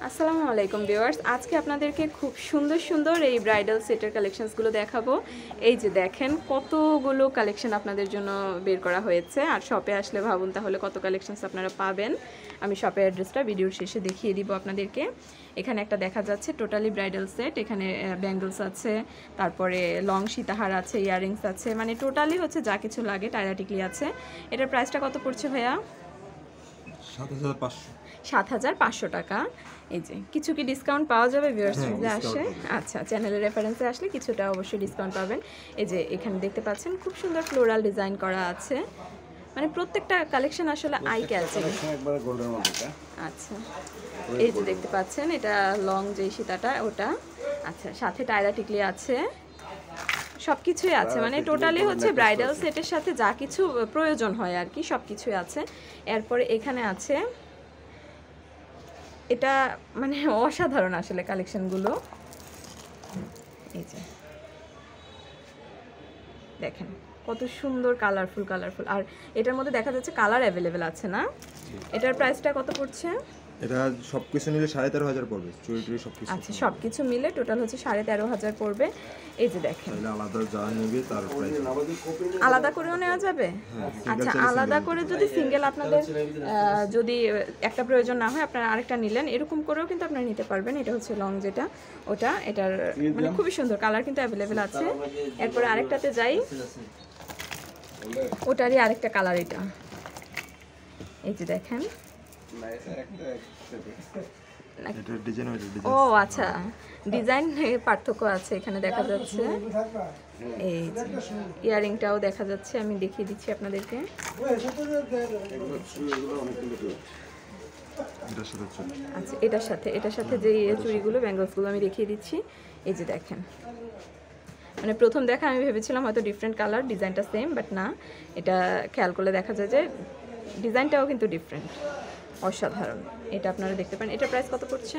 আসসালামু আলাইকুম ভিউয়ার্স, আজকে আপনাদেরকে খুব সুন্দর সুন্দর এই ব্রাইডাল সেটের কালেকশনসগুলো দেখাবো। এই যে দেখেন কতগুলো কালেকশন আপনাদের জন্য বের করা হয়েছে। আর শপে আসলে ভাবুন তাহলে কত কালেকশনস আপনারা পাবেন। আমি শপের অ্যাড্রেসটা ভিডিওর শেষে দেখিয়ে দিব আপনাদেরকে। এখানে একটা দেখা যাচ্ছে টোটালি ব্রাইডাল সেট। এখানে ব্যাঙ্গলস আছে, তারপরে লং সীতাহার আছে, ইয়াররিংস আছে, মানে টোটালি হচ্ছে যা কিছু লাগে। টায়রা টিকলি আছে। এটার প্রাইসটা কত পড়ছে ভাইয়া? 7,500 টাকা। এই যে কিছু কি ডিসকাউন্ট পাওয়া যাবে ভিউয়ার্স যদি আসে? আচ্ছা, চ্যানেলের রেফারেন্সে আসলে কিছুটা অবশ্যই ডিসকাউন্ট পাবেন। এই যে এখানে দেখতে পাচ্ছেন খুব সুন্দর ফ্লোরাল ডিজাইন করা আছে, মানে প্রত্যেকটা কালেকশন আসলে আই ক্যাচিং। আচ্ছা, এই যে দেখতে পাচ্ছেন এটা লং যে সীতাটা ওটা। আচ্ছা, সাথে টায়রা টিকলি আছে, সব কিছুই আছে, মানে টোটালি হচ্ছে ব্রাইডাল সেটের সাথে যা কিছু প্রয়োজন হয় আর কি সব কিছুই আছে। এরপরে এখানে আছে এটা, মানে অসাধারণ আসলে কালেকশনগুলো। এই যে দেখেন কত সুন্দর কালারফুল কালারফুল। আর এটার মধ্যে দেখা যাচ্ছে কালার অ্যাভেলেবেল আছে না? এটার প্রাইসটা কত পড়ছে? এটা সবকিছু মিলে 13,500 পড়বে, চুরি টুরি সবকিছু। আচ্ছা, সবকিছু মিলে টোটাল হচ্ছে 13,500 পড়বে। এই যে দেখেন আলাদা যা নেবে তার প্রাইস আলাদা করেও নেওয়া যাবে। আচ্ছা, আলাদা করে যদি সিঙ্গেল আপনাদের যদি একটা প্রয়োজন না হয় আপনারা আরেকটা নিলেন, এরকম করেও কিন্তু আপনারা নিতে পারবেন। এটা হচ্ছে লং যেটা ওটা, এটার মানে খুবই সুন্দর কালার কিন্তু অ্যাভেলেবেল আছে। এরপরে আরেকটাতে যাই, ওটারই আরেকটা কালার এটা। এই যে দেখেন, ও আচ্ছা, ডিজাইন পার্থক্য আছে এখানে দেখা যাচ্ছে। এই যে ইয়ারিংটাও দেখা যাচ্ছে, আমি দেখিয়ে দিচ্ছি আপনাদেরকে। আচ্ছা, এটার সাথে যে চুড়িগুলো ব্যাঙ্গলসগুলো আমি দেখিয়ে দিচ্ছি। এই যে দেখেন, মানে প্রথম দেখা আমি ভেবেছিলাম হয়তো ডিফারেন্ট কালার, ডিজাইনটা সেম, বাট না, এটা খেয়াল করলে দেখা যায় যে ডিজাইনটাও কিন্তু ডিফারেন্ট, অসাধারণ। এটা আপনারা দেখতে পারেন। এটার প্রাইস কত পড়ছে?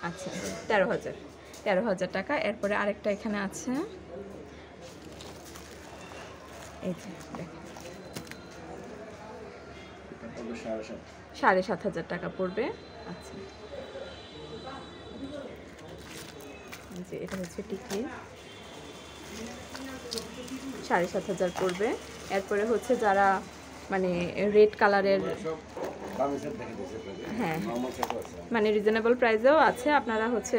আচ্ছা, 13,000 টাকা। এরপরে আরেকটা এখানে আছে, এই যে দেখেন 7,500 টাকা পড়বে। আচ্ছা, যে এটা হচ্ছে টিকলি, 7,500 পড়বে। এরপরে হচ্ছে যারা মানে রেড কালারের, হ্যাঁ মানে রিজনেবল প্রাইসেও আছে, আপনারা হচ্ছে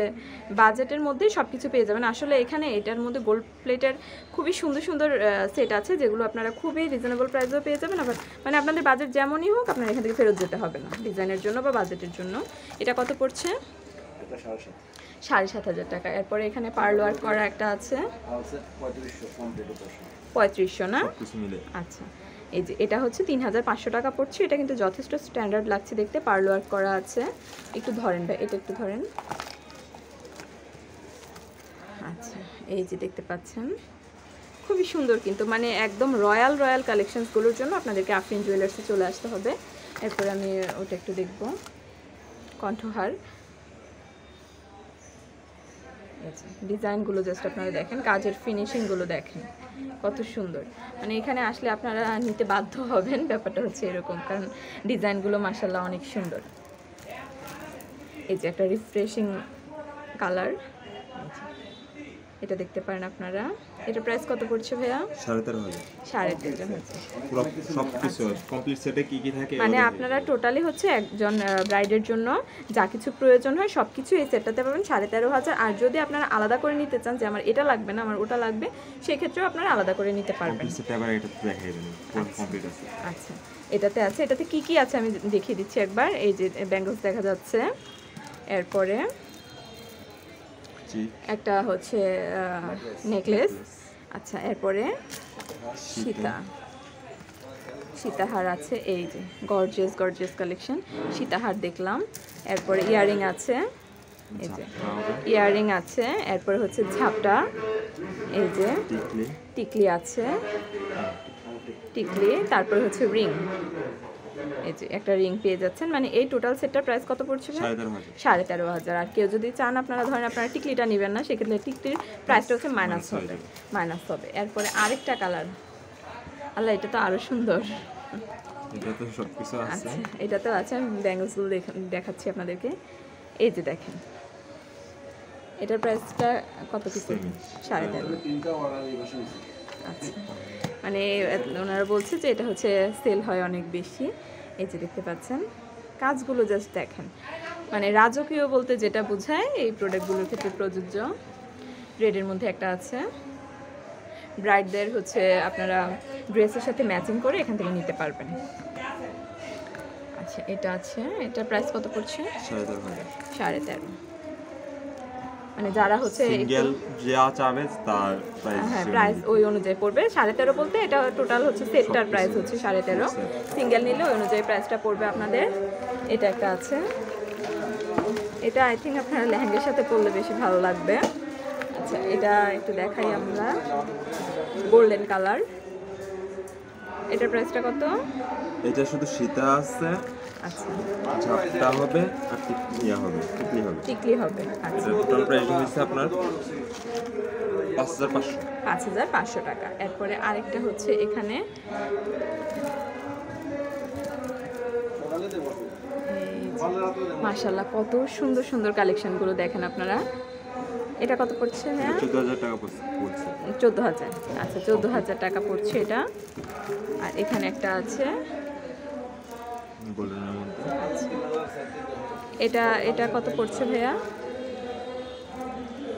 বাজেটের মধ্যেই সব কিছু পেয়ে যাবেন। আসলে এখানে এটার মধ্যে গোল্ড প্লেটের খুবই সুন্দর সুন্দর সেট আছে, যেগুলো আপনারা খুবই রিজনেবল প্রাইসেও পেয়ে যাবেন। আবার মানে আপনাদের বাজেট যেমনই হোক আপনারা এখান থেকে ফেরত যেতে হবে না, ডিজাইনের জন্য বা বাজেটের জন্য। এটা কত পড়ছে? 7,500 টাকা। এরপরে এখানে পার্ল ওয়ার্ক করা একটা আছে, 3500 না? আচ্ছা, এই যে এটা হচ্ছে 3,500 টাকা পড়ছে। এটা কিন্তু যথেষ্ট স্ট্যান্ডার্ড লাগছে দেখতে, পার্ল ওয়ার্ক করা আছে। একটু ধরেন ভাই, এটা একটু ধরেন। আচ্ছা, এই যে দেখতে পাচ্ছেন খুবই সুন্দর কিন্তু, মানে একদম রয়্যাল রয়্যাল কালেকশনসগুলোর জন্য আপনাদেরকে আফরিন জুয়েলার্সে চলে আসতে হবে। এরপরে আমি ওটা একটু দেখব, কণ্ঠহার। ডিজাইনগুলো জাস্ট আপনারা দেখেন, কাজের ফিনিশিংগুলো দেখেন কত সুন্দর, মানে এখানে আসলে আপনারা নিতে বাধ্য হবেন, ব্যাপারটা হচ্ছে এরকম, কারণ ডিজাইনগুলো মাশাআল্লাহ অনেক সুন্দর। এই যে একটা রিফ্রেশিং কালার, এটা দেখতে পারেন আপনারা। এটা প্রাইস কত পড়ছে ভাইয়া? 13,500। মানে আপনারা টোটালি হচ্ছে একজন ব্রাইডের জন্য যা কিছু প্রয়োজন হয় সব কিছু এই সেটটাতে পাবেন 13,500। আর যদি আপনারা আলাদা করে নিতে চান যে আমার এটা লাগবে না আমার ওটা লাগবে, সেক্ষেত্রেও আপনারা আলাদা করে নিতে পারবেন। আচ্ছা, এটাতে আছে, এটাতে কি কি আছে আমি দেখিয়ে দিচ্ছি একবার। এই যে ব্যাঙ্গলস দেখা যাচ্ছে, এরপরে একটা হচ্ছে নেকলেস। আচ্ছা, এরপরে সীতাহার আছে, এই যে গর্জিয়াস গর্জিয়াস কালেকশন সীতাহার দেখলাম। এরপরে ইয়ারিং আছে, এই যে ইয়ারিং আছে। এরপরে হচ্ছে ঝাপটা, এই যে টিকলি আছে, টিকলি। তারপরে হচ্ছে রিং, এই যে একটা রিং পেয়ে যাচ্ছেন। মানে এই টোটাল সেটটার প্রাইস কত পড়ছে? 13,500। আর কেউ যদি চান আপনারা ধরেন আপনারা টিকলিটা নেবেন না, সেক্ষেত্রে টিকলির প্রাইসটা হচ্ছে মাইনাস হবে। এরপরে আরেকটা কালার, আল্লাহ এটা তো আরো সুন্দর, এটা তো সবকিছু আছে। আচ্ছা এটা তো আছে, আমি ব্যাঙ্গলসগুলো দেখাচ্ছি আপনাদেরকে। এই যে দেখেন, এটার প্রাইসটা কত কিছু? 13.5। আচ্ছা, মানে ওনারা বলছে যে এটা হচ্ছে সেল হয় অনেক বেশি। এই যে দেখতে পাচ্ছেন কাজগুলো, জাস্ট দেখেন, মানে রাজকীয় বলতে যেটা বোঝায় এই প্রোডাক্টগুলোর ক্ষেত্রে প্রযোজ্য। রেডের মধ্যে একটা আছে, ব্রাইডদের হচ্ছে আপনারা ড্রেসের সাথে ম্যাচিং করে এখান থেকে নিতে পারবেন। আচ্ছা এটা আছে, এটার প্রাইস কত পড়ছে? 13.5। মানে যারা হচ্ছে সিঙ্গেল যা চাবে তার প্রাইস, হ্যাঁ প্রাইস ওই অনুযায়ী পড়বে। 13.5 বলতে এটা টোটাল হচ্ছে সেটটার প্রাইস হচ্ছে 13.5। সিঙ্গেল নিলে ওই অনুযায়ী প্রাইসটা পড়বে আপনাদের। এটা একটা আছে, এটা আই থিঙ্ক আপনারা লেহেঙ্গার সাথে পরলে বেশি ভালো লাগবে। আচ্ছা এটা একটু দেখাই আমরা, গোল্ডেন কালার। এটার প্রাইসটা কত? এটা শুধু সীতা আছে, আচ্ছা ঝাপটা হবে আর টিকলি হবে। টিকলি হবে। আচ্ছা টোটাল প্রাইস হচ্ছে আপনার 5,500। 5,500 টাকা। এরপরে আরেকটা হচ্ছে এখানে, মাশাআল্লাহ কত সুন্দর সুন্দর কালেকশনগুলো দেখেন আপনারা। এটা কত পড়ছে? হ্যাঁ 14,000 টাকা পড়ছে। 14,000। আচ্ছা 14,000 টাকা পড়ছে এটা। আর এখানে একটা আছে, গোল্ডেনের মধ্যে। এটা কত পড়ছে ভাইয়া?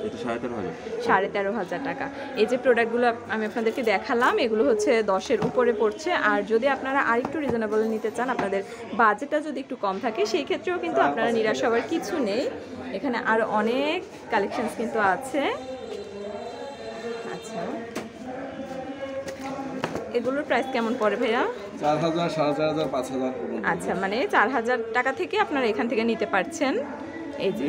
এটা 13,500। 13,500 টাকা। এই যে প্রোডাক্টগুলো আমি আপনাদেরকে দেখালাম, এগুলো হচ্ছে 10-এর উপরে পড়ছে। আর যদি আপনারা আরেকটু রিজনেবল নিতে চান, আপনাদের বাজেটটা যদি একটু কম থাকে, সেই ক্ষেত্রেও কিন্তু আপনারা নিরাশ হওয়ার কিছু নেই। এখানে আরও অনেক কালেকশনস কিন্তু আছে। আচ্ছা এগুলোর প্রাইস কেমন পড়ে ভাইয়া? 4,000, 4,500, 5,000। আচ্ছা মানে 4,000 টাকা থেকে আপনারা এখান থেকে নিতে পারছেন। এই যে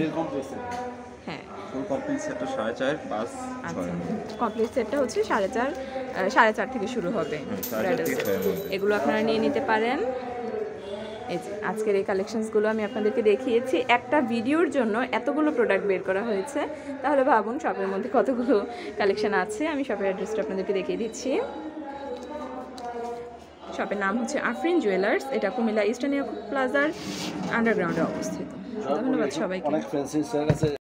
হ্যাঁ ফুল কমপ্লিট সেটটা 4.5, 5, আচ্ছা 6। কমপ্লিট সেটটা হচ্ছে 4.5 থেকে শুরু হবে। 4.5 থেকে 6 এর মধ্যে। এগুলো আপনারা নিয়ে নিতে পারেন। এই যে আজকের এই কালেকশনসগুলো আমি আপনাদেরকে দেখিয়েছি। একটা ভিডিওর জন্য এতগুলো প্রোডাক্ট বের করা হয়েছে, তাহলে ভাবুন শপের মধ্যে কতগুলো কালেকশন আছে। আমি শপের অ্যাড্রেসটা আপনাদেরকে দেখিয়ে দিচ্ছি। শপের নাম হচ্ছে আফরিন জুয়েলার্স। এটা কুমিল্লা ইস্টার্ন এয়ারপোর্ট প্লাজার আন্ডারগ্রাউন্ডে অবস্থিত। ধন্যবাদ সবাইকে। অনেক ফ্যান্সি স্টাইল আছে।